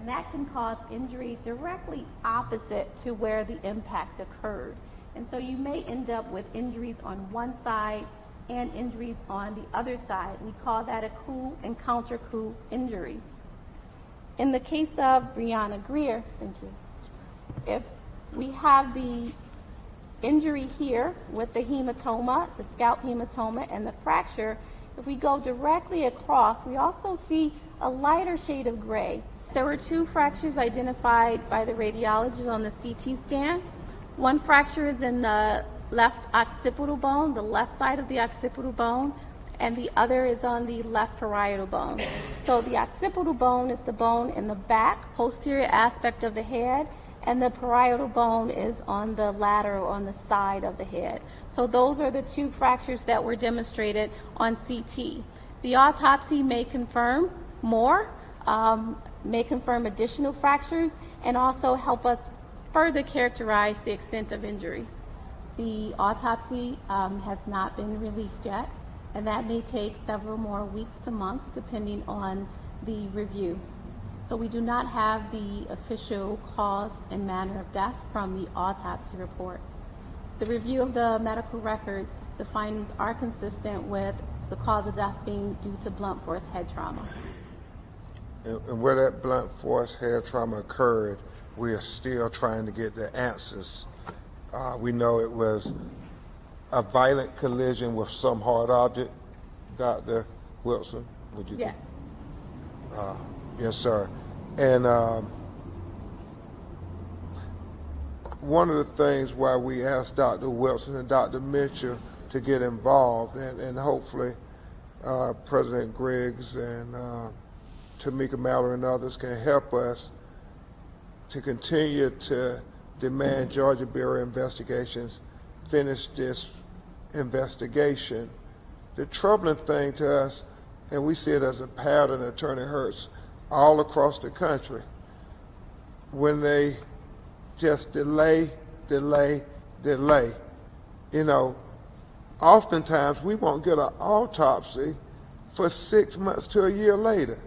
and that can cause injury directly opposite to where the impact occurred. And so you may end up with injuries on one side and injuries on the other side. We call that a coup and counter coup injuries. In the case of Brianna Grier, thank you, if we have the injury here with the hematoma, the scalp hematoma, and the fracture, if we go directly across, we also see a lighter shade of gray. There were 2 fractures identified by the radiologist on the CT scan. One fracture is in the left occipital bone, the left side of the occipital bone, and the other is on the left parietal bone. So the occipital bone is the bone in the back, posterior aspect of the head, and the parietal bone is on the lateral, on the side of the head. So those are the 2 fractures that were demonstrated on CT. The autopsy may confirm more, may confirm additional fractures, and also help us further characterize the extent of injuries. The autopsy has not been released yet, and that may take several more weeks to months depending on the review. So we do not have the official cause and manner of death from the autopsy report. The review of the medical records, the findings are consistent with the cause of death being due to blunt force head trauma. And where that blunt force head trauma occurred, we are still trying to get the answers. We know it was a violent collision with some hard object. Dr. Wilson, would you? Yes. Yes, sir. And one of the things why we asked Dr. Wilson and Dr. Mitchell to get involved, and hopefully President Griggs and Tamika Mallory and others can help us to continue to demand Georgia Bureau of Investigations finish this investigation. The troubling thing to us, and we see it as a pattern, Attorney Hertz, all across the country, when they just delay. You know, oftentimes we won't get an autopsy for 6 months to a year later.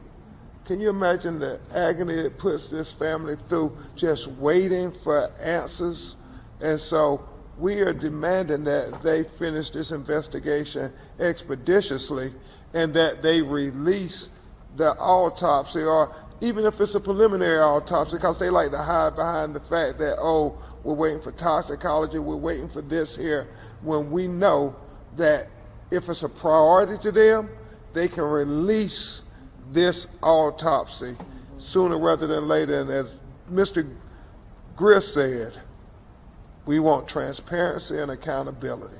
Can you imagine the agony it puts this family through just waiting for answers? And so we are demanding that they finish this investigation expeditiously and that they release the autopsy, or even if it's a preliminary autopsy, because they like to hide behind the fact that, oh, we're waiting for toxicology, we're waiting for this here, when we know that if it's a priority to them, they can release this autopsy sooner rather than later. And as Mr. Grier said, we want transparency and accountability.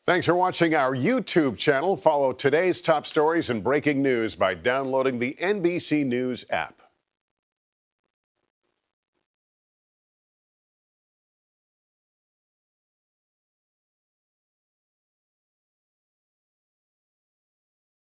Thanks for watching our YouTube channel. Follow today's top stories and breaking news by downloading the NBC News app.